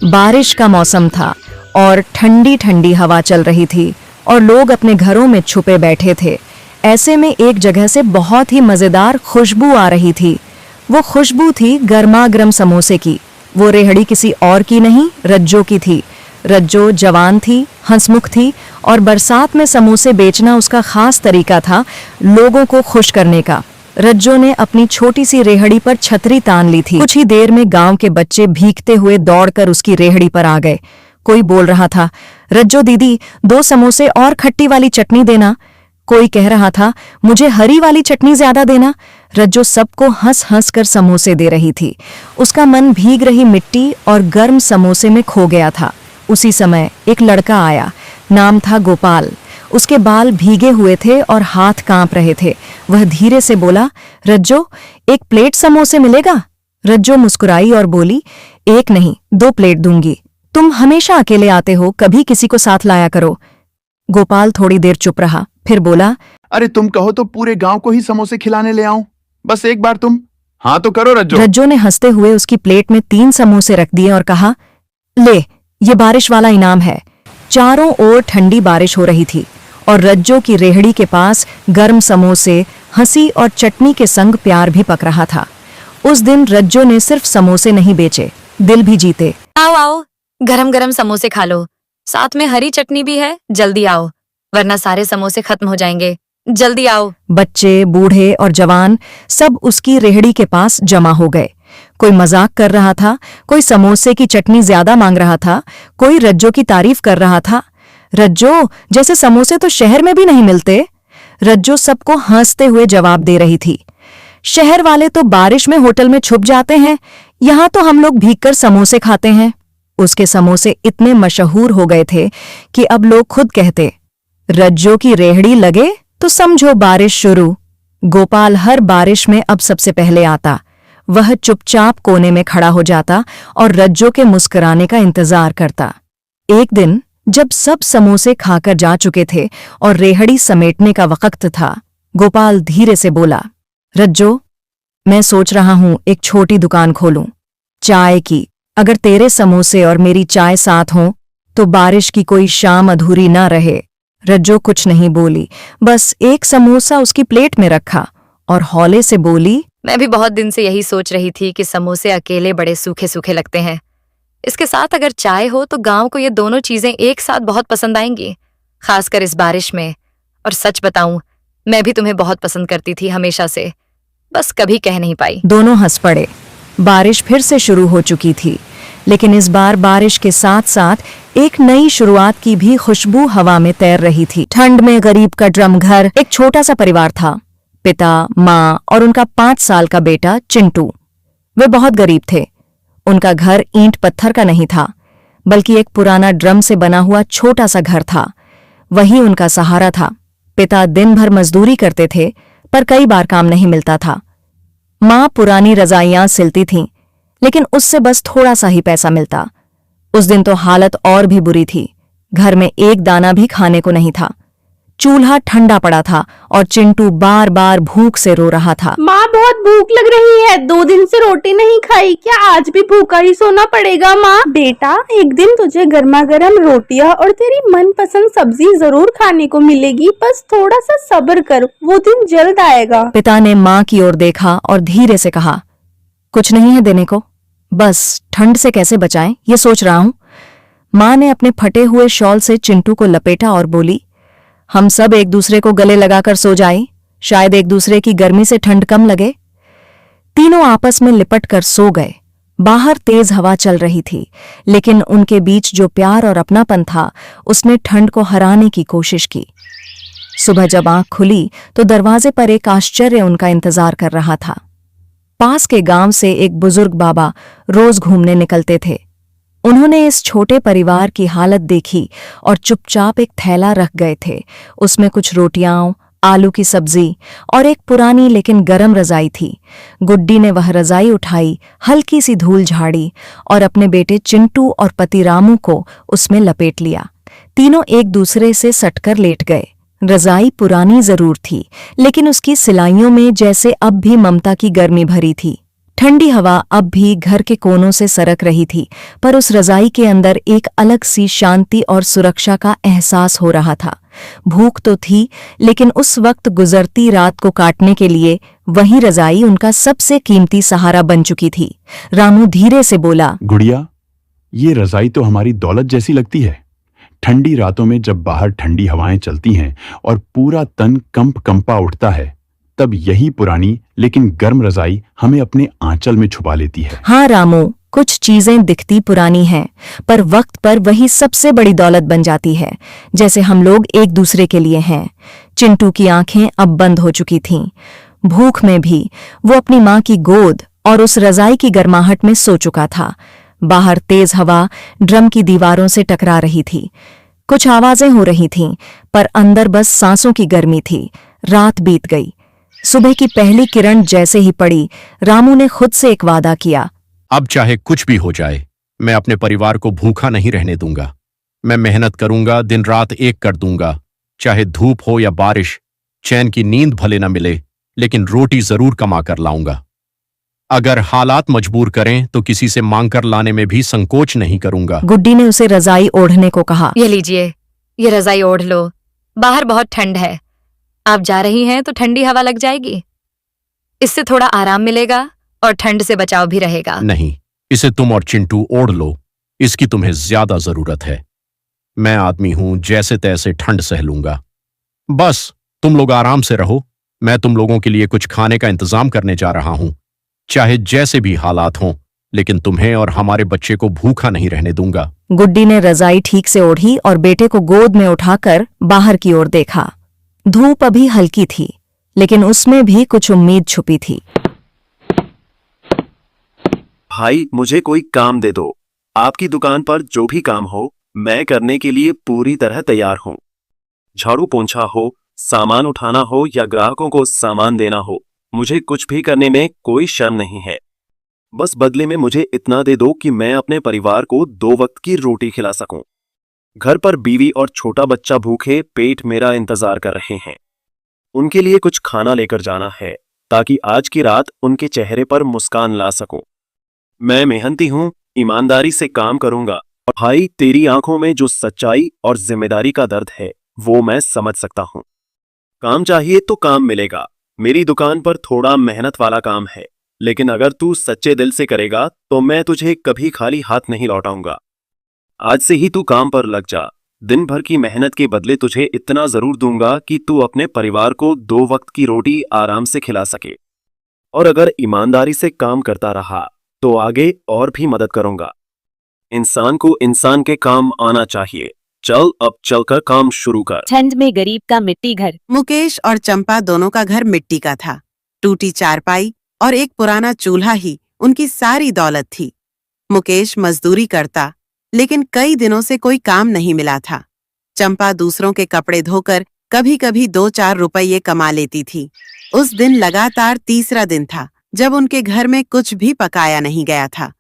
बारिश का मौसम था और ठंडी ठंडी हवा चल रही थी और लोग अपने घरों में छुपे बैठे थे। ऐसे में एक जगह से बहुत ही मजेदार खुशबू आ रही थी। वो खुशबू थी गर्मा-गर्म समोसे की। वो रेहड़ी किसी और की नहीं, रज्जो की थी। रज्जो जवान थी, हंसमुख थी और बरसात में समोसे बेचना उसका खास तरीका था लोगों को खुश करने का। रज्जो ने अपनी छोटी सी रेहड़ी पर छतरी तान ली थी। कुछ ही देर में गांव के बच्चे भीगते हुए दौड़कर उसकी रेहड़ी पर आ गए। कोई बोल रहा था, रज्जो दीदी 2 समोसे और खट्टी वाली चटनी देना। कोई कह रहा था, मुझे हरी वाली चटनी ज्यादा देना। रज्जो सबको हंस हंस कर समोसे दे रही थी। उसका मन भीग रही मिट्टी और गर्म समोसे में खो गया था। उसी समय एक लड़का आया। नाम था गोपाल। उसके बाल भीगे हुए थे और हाथ कांप रहे थे। वह धीरे से बोला, रज्जो 1 प्लेट समोसे मिलेगा? रज्जो मुस्कुराई और बोली, 1 नहीं 2 प्लेट दूंगी। तुम हमेशा अकेले आते हो, कभी किसी को साथ लाया करो। गोपाल थोड़ी देर चुप रहा, फिर बोला, अरे तुम कहो तो पूरे गांव को ही समोसे खिलाने ले आऊं। बस एक बार तुम हाँ तो करो रज्जो। रज्जो ने हंसते हुए उसकी प्लेट में 3 समोसे रख दिए और कहा, ले, ये बारिश वाला इनाम है। चारों ओर ठंडी बारिश हो रही थी और रज्जो की रेहड़ी के पास गर्म समोसे, हंसी और चटनी के संग प्यार भी पक रहा था। उस दिन रज्जो ने सिर्फ समोसे नहीं बेचे, दिल भी जीते। आओ आओ, गरम गरम समोसे खा लो, साथ में हरी चटनी भी है। जल्दी आओ, वरना सारे समोसे खत्म हो जाएंगे। जल्दी आओ। बच्चे, बूढ़े और जवान सब उसकी रेहड़ी के पास जमा हो गए। कोई मजाक कर रहा था, कोई समोसे की चटनी ज्यादा मांग रहा था, कोई रज्जो की तारीफ कर रहा था। रज्जो जैसे समोसे तो शहर में भी नहीं मिलते। रज्जो सबको हंसते हुए जवाब दे रही थी, शहर वाले तो बारिश में होटल में छुप जाते हैं, यहाँ तो हम लोग भीगकर समोसे खाते हैं। उसके समोसे इतने मशहूर हो गए थे कि अब लोग खुद कहते, रज्जो की रेहड़ी लगे तो समझो बारिश शुरू। गोपाल हर बारिश में अब सबसे पहले आता। वह चुपचाप कोने में खड़ा हो जाता और रज्जो के मुस्कुराने का इंतजार करता। एक दिन जब सब समोसे खाकर जा चुके थे और रेहड़ी समेटने का वक्त था, गोपाल धीरे से बोला, रज्जो, मैं सोच रहा हूं एक छोटी दुकान खोलूं, चाय की। अगर तेरे समोसे और मेरी चाय साथ हों तो बारिश की कोई शाम अधूरी ना रहे। रज्जो कुछ नहीं बोली, बस एक समोसा उसकी प्लेट में रखा और हौले से बोली, मैं भी बहुत दिन से यही सोच रही थी कि समोसे अकेले बड़े सूखे सूखे लगते हैं। इसके साथ अगर चाय हो तो गांव को ये दोनों चीजें एक साथ बहुत पसंद आएंगी, खासकर इस बारिश में। और सच बताऊं, मैं भी तुम्हें बहुत पसंद करती थी हमेशा से, बस कभी कह नहीं पाई। दोनों हंस पड़े। बारिश फिर से शुरू हो चुकी थी, लेकिन इस बार बारिश के साथ साथ एक नई शुरुआत की भी खुशबू हवा में तैर रही थी। ठंड में गरीब का ड्रम घर। एक छोटा सा परिवार था, पिता, माँ और उनका 5 साल का बेटा चिंटू। वे बहुत गरीब थे। उनका घर ईंट पत्थर का नहीं था, बल्कि एक पुराना ड्रम से बना हुआ छोटा सा घर था। वही उनका सहारा था। पिता दिन भर मजदूरी करते थे, पर कई बार काम नहीं मिलता था। माँ पुरानी रजाइयां सिलती थीं, लेकिन उससे बस थोड़ा सा ही पैसा मिलता। उस दिन तो हालत और भी बुरी थी। घर में एक दाना भी खाने को नहीं था। चूल्हा ठंडा पड़ा था और चिंटू बार बार भूख से रो रहा था। माँ, बहुत भूख लग रही है, 2 दिन से रोटी नहीं खाई, क्या आज भी भूखा ही सोना पड़ेगा? माँ बेटा, एक दिन तुझे गर्मा गर्म रोटियां और तेरी मनपसंद सब्जी जरूर खाने को मिलेगी, बस थोड़ा सा सब्र कर, वो दिन जल्द आएगा। पिता ने माँ की ओर देखा और धीरे से कहा, कुछ नहीं है देने को, बस ठंड से कैसे बचाएं ये सोच रहा हूं। माँ ने अपने फटे हुए शॉल से चिंटू को लपेटा और बोली, हम सब एक दूसरे को गले लगाकर सो जाएं, शायद एक दूसरे की गर्मी से ठंड कम लगे। तीनों आपस में लिपट कर सो गए। बाहर तेज हवा चल रही थी, लेकिन उनके बीच जो प्यार और अपनापन था, उसने ठंड को हराने की कोशिश की। सुबह जब आंख खुली तो दरवाजे पर एक आश्चर्य उनका इंतजार कर रहा था। पास के गांव से एक बुजुर्ग बाबा रोज घूमने निकलते थे। उन्होंने इस छोटे परिवार की हालत देखी और चुपचाप एक थैला रख गए थे। उसमें कुछ रोटियां, आलू की सब्जी और एक पुरानी लेकिन गरम रजाई थी। गुड्डी ने वह रजाई उठाई, हल्की सी धूल झाड़ी और अपने बेटे चिंटू और पति रामू को उसमें लपेट लिया। तीनों एक दूसरे से सटकर लेट गए। रजाई पुरानी जरूर थी, लेकिन उसकी सिलाइयों में जैसे अब भी ममता की गर्मी भरी थी। ठंडी हवा अब भी घर के कोनों से सरक रही थी, पर उस रजाई के अंदर एक अलग सी शांति और सुरक्षा का एहसास हो रहा था। भूख तो थी, लेकिन उस वक्त गुजरती रात को काटने के लिए वही रजाई उनका सबसे कीमती सहारा बन चुकी थी। रामू धीरे से बोला, गुड़िया, ये रजाई तो हमारी दौलत जैसी लगती है। ठंडी रातों में जब बाहर ठंडी हवाएं चलती हैं और पूरा तन कंपा उठता है, तब यही पुरानी लेकिन गर्म रजाई हमें अपने आंचल में छुपा लेती है। हाँ रामू, कुछ चीजें दिखती पुरानी हैं, पर वक्त पर वही सबसे बड़ी दौलत बन जाती है, जैसे हम लोग एक दूसरे के लिए हैं। चिंटू की आंखें अब बंद हो चुकी थीं। भूख में भी वो अपनी माँ की गोद और उस रजाई की गर्माहट में सो चुका था। बाहर तेज हवा ड्रम की दीवारों से टकरा रही थी। कुछ आवाजें हो रही थीं, पर अंदर बस सांसों की गर्मी थी। रात बीत गई। सुबह की पहली किरण जैसे ही पड़ी, रामू ने खुद से एक वादा किया। अब चाहे कुछ भी हो जाए, मैं अपने परिवार को भूखा नहीं रहने दूंगा। मैं मेहनत करूंगा, दिन रात एक कर दूंगा। चाहे धूप हो या बारिश, चैन की नींद भले न मिले, लेकिन रोटी जरूर कमा कर लाऊंगा। अगर हालात मजबूर करें तो किसी से मांग कर लाने में भी संकोच नहीं करूंगा। गुड्डी ने उसे रजाई ओढ़ने को कहा। ये लीजिए, ये रजाई ओढ़ लो। बाहर बहुत ठंड है। आप जा रही हैं तो ठंडी हवा लग जाएगी। इससे थोड़ा आराम मिलेगा और ठंड से बचाव भी रहेगा। नहीं, इसे तुम और चिंटू ओढ़ लो। इसकी तुम्हें ज्यादा जरूरत है। मैं आदमी हूं, जैसे तैसे ठंड सह लूंगा। बस तुम लोग आराम से रहो। मैं तुम लोगों के लिए कुछ खाने का इंतजाम करने जा रहा हूं। चाहे जैसे भी हालात हों, लेकिन तुम्हें और हमारे बच्चे को भूखा नहीं रहने दूंगा। गुड्डी ने रजाई ठीक से ओढ़ी और बेटे को गोद में उठाकर बाहर की ओर देखा। धूप अभी हल्की थी, लेकिन उसमें भी कुछ उम्मीद छुपी थी। भाई, मुझे कोई काम दे दो। आपकी दुकान पर जो भी काम हो, मैं करने के लिए पूरी तरह तैयार हूं। झाड़ू पोंछा हो, सामान उठाना हो या ग्राहकों को सामान देना हो, मुझे कुछ भी करने में कोई शर्म नहीं है। बस बदले में मुझे इतना दे दो कि मैं अपने परिवार को 2 वक्त की रोटी खिला सकूं। घर पर बीवी और छोटा बच्चा भूखे पेट मेरा इंतजार कर रहे हैं। उनके लिए कुछ खाना लेकर जाना है, ताकि आज की रात उनके चेहरे पर मुस्कान ला सकूं। मैं मेहनती हूं, ईमानदारी से काम करूंगा। और भाई, तेरी आंखों में जो सच्चाई और जिम्मेदारी का दर्द है, वो मैं समझ सकता हूं। काम चाहिए तो काम मिलेगा। मेरी दुकान पर थोड़ा मेहनत वाला काम है, लेकिन अगर तू सच्चे दिल से करेगा तो मैं तुझे कभी खाली हाथ नहीं लौटाऊंगा। आज से ही तू काम पर लग जा। दिन भर की मेहनत के बदले तुझे इतना जरूर दूंगा कि तू अपने परिवार को 2 वक्त की रोटी आराम से खिला सके। और अगर ईमानदारी से काम करता रहा तो आगे और भी मदद करूंगा। इंसान को इंसान के काम आना चाहिए। चल, अब चलकर काम शुरू कर। ठंड में गरीब का मिट्टी घर। मुकेश और चंपा दोनों का घर मिट्टी का था। टूटी चारपाई और एक पुराना चूल्हा ही उनकी सारी दौलत थी। मुकेश मजदूरी करता, लेकिन कई दिनों से कोई काम नहीं मिला था। चंपा दूसरों के कपड़े धोकर कभी कभी 2-4 रुपये कमा लेती थी। उस दिन लगातार तीसरा दिन था जब उनके घर में कुछ भी पकाया नहीं गया था।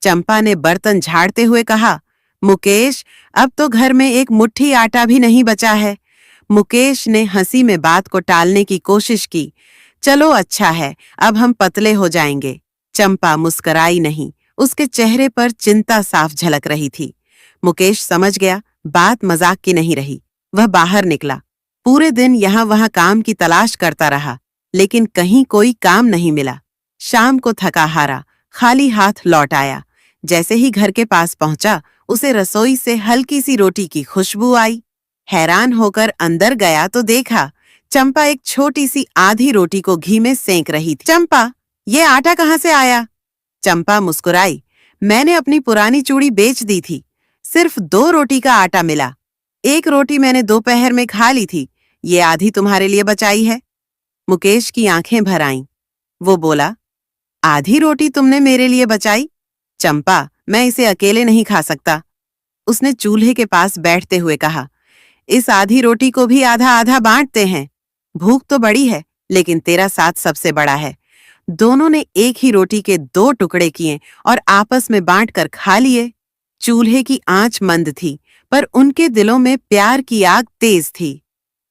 चंपा ने बर्तन झाड़ते हुए कहा, मुकेश, अब तो घर में एक मुट्ठी आटा भी नहीं बचा है। मुकेश ने हंसी में बात को टालने की कोशिश की। चलो अच्छा है, अब हम पतले हो जाएंगे। चंपा मुस्कराई नहीं, उसके चेहरे पर चिंता साफ झलक रही थी। मुकेश समझ गया बात मजाक की नहीं रही। वह बाहर निकला। पूरे दिन यहाँ वहाँ काम की तलाश करता रहा, लेकिन कहीं कोई काम नहीं मिला। शाम को थका हारा खाली हाथ लौट आया। जैसे ही घर के पास पहुंचा, उसे रसोई से हल्की सी रोटी की खुशबू आई। हैरान होकर अंदर गया तो देखा चंपा एक छोटी सी आधी रोटी को घी में सेंक रही थी। चंपा, ये आटा कहाँ से आया? चंपा मुस्कुराई। मैंने अपनी पुरानी चूड़ी बेच दी थी। सिर्फ 2 रोटी का आटा मिला। एक रोटी मैंने दोपहर में खा ली थी, ये आधी तुम्हारे लिए बचाई है। मुकेश की आंखें भर आईं। वो बोला, आधी रोटी तुमने मेरे लिए बचाई? चंपा, मैं इसे अकेले नहीं खा सकता। उसने चूल्हे के पास बैठते हुए कहा, इस आधी रोटी को भी आधा आधा बांटते हैं। भूख तो बड़ी है, लेकिन तेरा साथ सबसे बड़ा है। दोनों ने एक ही रोटी के 2 टुकड़े किए और आपस में बांटकर खा लिए। चूल्हे की आंच मंद थी, पर उनके दिलों में प्यार की आग तेज थी।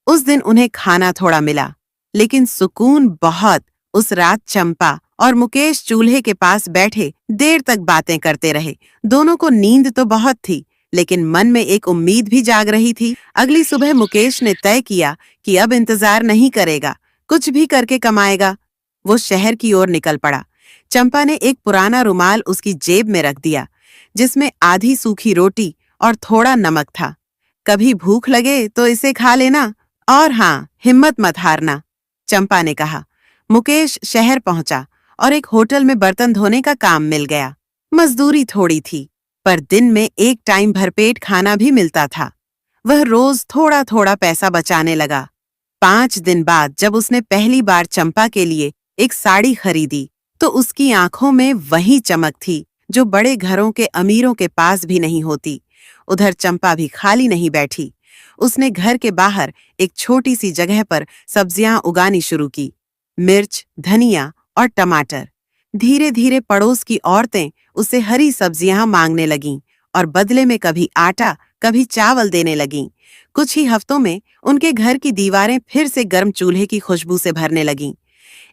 उस दिन उन्हें खाना थोड़ा मिला, लेकिन सुकून बहुत। उस रात चंपा और मुकेश चूल्हे के पास बैठे देर तक बातें करते रहे। दोनों को नींद तो बहुत थी, लेकिन मन में एक उम्मीद भी जाग रही थी। अगली सुबह मुकेश ने तय किया कि अब इंतजार नहीं करेगा, कुछ भी करके कमाएगा। वो शहर की ओर निकल पड़ा। चंपा ने एक पुराना रुमाल उसकी जेब में रख दिया, जिसमें आधी सूखी रोटी और थोड़ा नमक था। कभी भूख लगे तो इसे खा लेना, और हाँ, हिम्मत मत हारना, चंपा ने कहा। मुकेश शहर पहुंचा और एक होटल में बर्तन धोने का काम मिल गया। मजदूरी थोड़ी थी, पर दिन में एक टाइम भरपेट खाना भी मिलता था। वह रोज थोड़ा थोड़ा पैसा बचाने लगा। 5 दिन बाद जब उसने पहली बार चंपा के लिए एक साड़ी खरीदी, तो उसकी आंखों में वही चमक थी जो बड़े घरों के अमीरों के पास भी नहीं होती। उधर चंपा भी खाली नहीं बैठी। उसने घर के बाहर एक छोटी सी जगह पर सब्जियां उगानी शुरू की, मिर्च, धनिया और टमाटर। धीरे धीरे पड़ोस की औरतें उसे हरी सब्जियां मांगने लगीं और बदले में कभी आटा, कभी चावल देने लगीं। कुछ ही हफ्तों में उनके घर की दीवारें फिर से गर्म चूल्हे की खुशबू से भरने लगीं।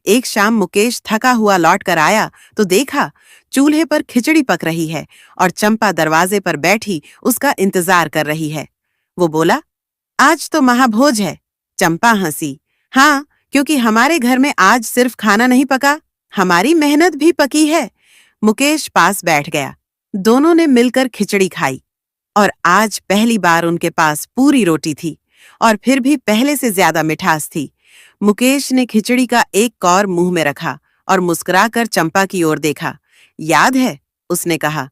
एक शाम मुकेश थका हुआ लौट कर आया तो देखा चूल्हे पर खिचड़ी पक रही है और चंपा दरवाजे पर बैठी उसका इंतजार कर रही है। वो बोला, आज तो महाभोज है। चंपा हंसी, हाँ, क्योंकि हमारे घर में आज सिर्फ खाना नहीं पका, हमारी मेहनत भी पकी है। मुकेश पास बैठ गया। दोनों ने मिलकर खिचड़ी खाई और आज पहली बार उनके पास पूरी रोटी थी और फिर भी पहले से ज्यादा मिठास थी। मुकेश ने खिचड़ी का एक कौर मुंह में रखा और मुस्कुराकर चंपा की ओर देखा। याद है, उसने कहा,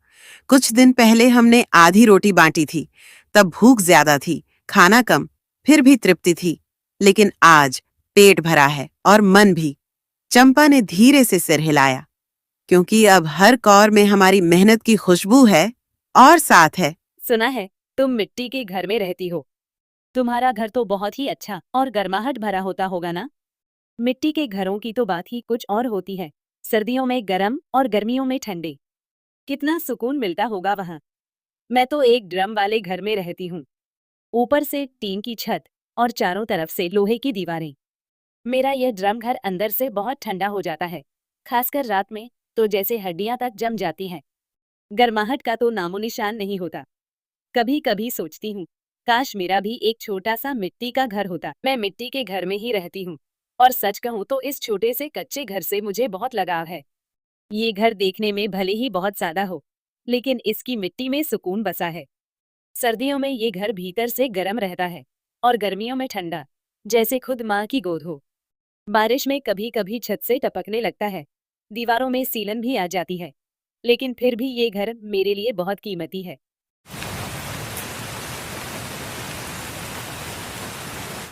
कुछ दिन पहले हमने आधी रोटी बांटी थी। तब भूख ज्यादा थी, खाना कम, फिर भी तृप्ति थी। लेकिन आज पेट भरा है और मन भी। चंपा ने धीरे से सिर हिलाया, क्योंकि अब हर कौर में हमारी मेहनत की खुशबू है और साथ है। सुना है तुम मिट्टी के घर में रहती हो। तुम्हारा घर तो बहुत ही अच्छा और गर्माहट भरा होता होगा ना। मिट्टी के घरों की तो बात ही कुछ और होती है। सर्दियों में गर्म और गर्मियों में ठंडे। कितना सुकून मिलता होगा वहाँ। मैं तो एक ड्रम वाले घर में रहती हूँ। ऊपर से टीन की छत और चारों तरफ से लोहे की दीवारें। मेरा यह ड्रम घर अंदर से बहुत ठंडा हो जाता है, खासकर रात में तो जैसे हड्डियां तक जम जाती हैं। गर्माहट का तो नामो निशान नहीं होता। कभी कभी सोचती हूँ, काश मेरा भी एक छोटा सा मिट्टी का घर होता। मैं मिट्टी के घर में ही रहती हूँ और सच कहूँ तो इस छोटे से कच्चे घर से मुझे बहुत लगाव है। ये घर देखने में भले ही बहुत सादा हो, लेकिन इसकी मिट्टी में सुकून बसा है। सर्दियों में ये घर भीतर से गर्म रहता है और गर्मियों में ठंडा, जैसे खुद माँ की गोद हो। बारिश में कभी कभी छत से टपकने लगता है, दीवारों में सीलन भी आ जाती है, लेकिन फिर भी ये घर मेरे लिए बहुत कीमती है।